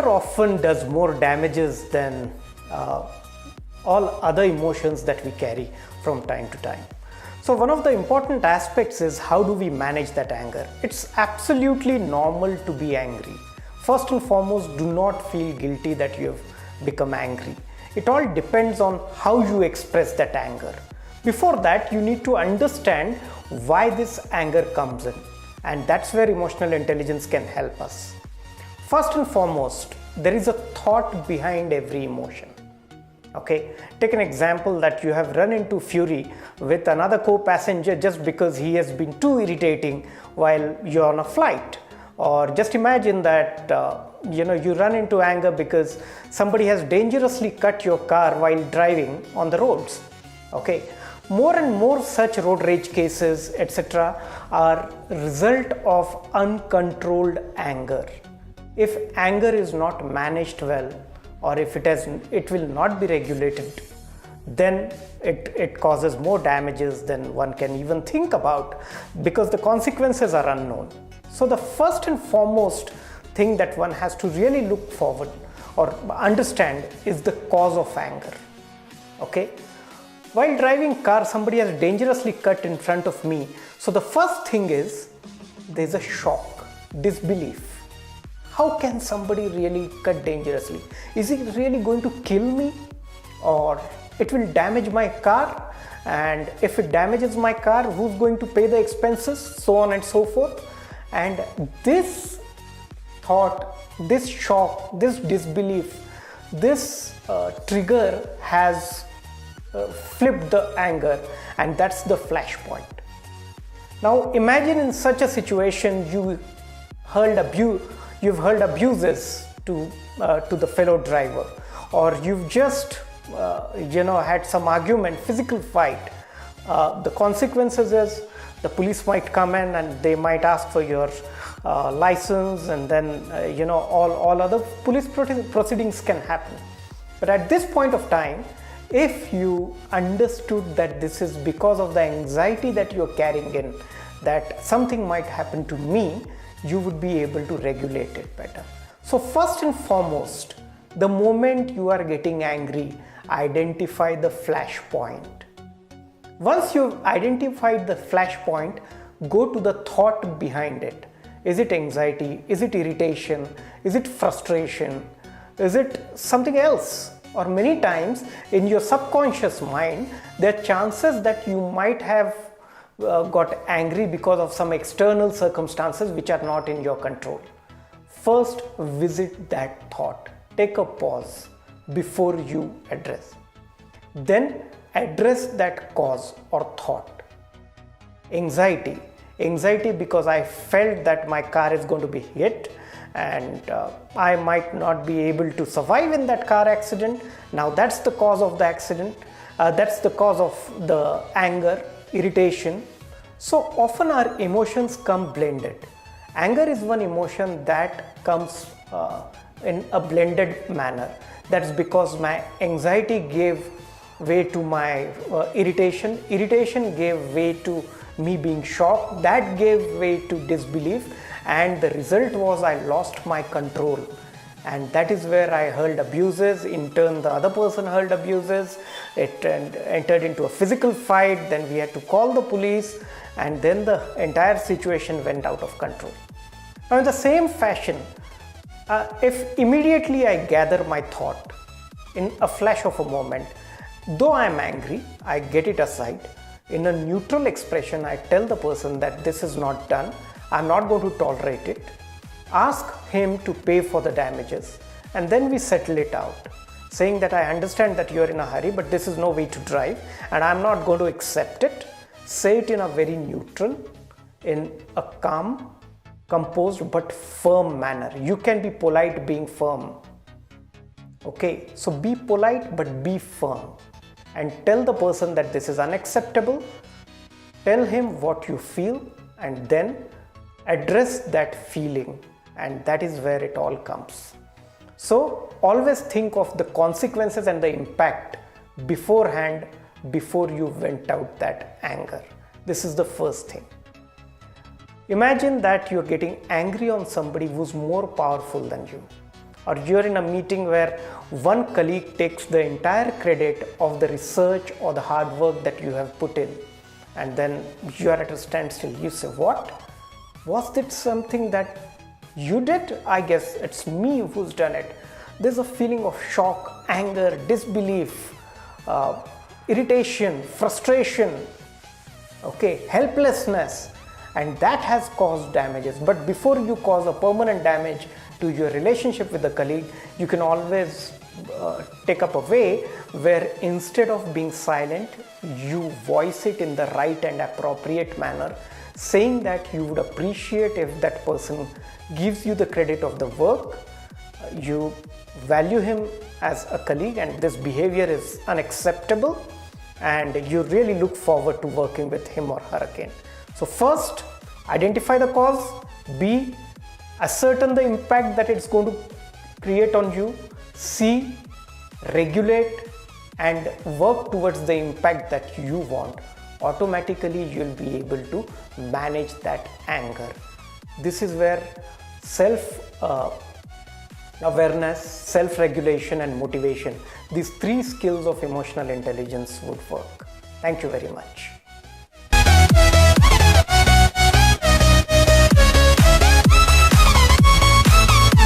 Anger often does more damages than all other emotions that we carry from time to time. So one of the important aspects is how do we manage that anger? It's absolutely normal to be angry. First and foremost, do not feel guilty that you have become angry. It all depends on how you express that anger. Before that, you need to understand why this anger comes in, and that's where emotional intelligence can help us. First and foremost, there is a thought behind every emotion. Okay, take an example that you have run into fury with another co-passenger just because he has been too irritating while you're on a flight. Or just imagine that you run into anger because somebody has dangerously cut your car while driving on the roads. Okay, more and more such road rage cases, etc., are result of uncontrolled anger. If anger is not managed well, or if it will not be regulated, then it causes more damages than one can even think about, because the consequences are unknown. So the first and foremost thing that one has to really look forward or understand is the cause of anger. Okay, while driving car, somebody has dangerously cut in front of me. So the first thing is there's a shock, disbelief. How can somebody really cut dangerously? Is it really going to kill me, or it will damage my car? And if it damages my car, who's going to pay the expenses? So on and so forth. And this thought, this shock, this disbelief, this trigger has flipped the anger, and that's the flashpoint. Now imagine in such a situation you've hurled abuses to the fellow driver, or you've just had some argument, physical fight. The consequences is the police might come in and they might ask for your license, and then all other police proceedings can happen. But at this point of time, if you understood that this is because of the anxiety that you're carrying in, that something might happen to me, you would be able to regulate it better. So first and foremost, the moment you are getting angry, identify the flashpoint. Once you've identified the flashpoint, go to the thought behind it. Is it anxiety? Is it irritation? Is it frustration? Is it something else? Or many times in your subconscious mind, there are chances that you might have got angry because of some external circumstances which are not in your control. First, visit that thought. Take a pause before you address. Then address that cause or thought. Anxiety because I felt that my car is going to be hit and I might not be able to survive in that car accident. Now that's the cause of the accident. That's the cause of the anger, irritation. So often our emotions come blended. Anger is one emotion that comes in a blended manner. That's because my anxiety gave way to my irritation. Irritation gave way to me being shocked. That gave way to disbelief, and the result was I lost my control. And that is where I hurled abuses. In turn, the other person hurled abuses. It entered into a physical fight. Then we had to call the police, and then the entire situation went out of control. Now in the same fashion, if immediately I gather my thought in a flash of a moment, though I am angry, I get it aside. In a neutral expression, I tell the person that this is not done. I'm not going to tolerate it. Ask him to pay for the damages, and then we settle it out, saying that I understand that you're in a hurry, but this is no way to drive, and I'm not going to accept it. Say it in a very neutral, in a calm, composed but firm manner. You can be polite being firm. Okay, so be polite but be firm, and tell the person that this is unacceptable. Tell him what you feel, and then address that feeling, and that is where it all comes. So always think of the consequences and the impact beforehand, before you vent out that anger. This is the first thing. Imagine that you're getting angry on somebody who's more powerful than you. or you're in a meeting where one colleague takes the entire credit of the research or the hard work that you have put in, and then you are at a standstill. You say, what? Was it something that you did? I guess it's me who's done it. There's a feeling of shock, anger, disbelief, irritation, frustration, okay, helplessness, and that has caused damages. But before you cause a permanent damage to your relationship with the colleague, you can always take up a way where instead of being silent, you voice it in the right and appropriate manner, saying that you would appreciate if that person gives you the credit of the work, you value him as a colleague and this behavior is unacceptable, and you really look forward to working with him or her again. So first, identify the cause. B, ascertain the impact that it's going to create on you. C, regulate and work towards the impact that you want. Automatically you'll be able to manage that anger. This is where self-awareness, self-regulation and motivation, these three skills of emotional intelligence would work. Thank you very much.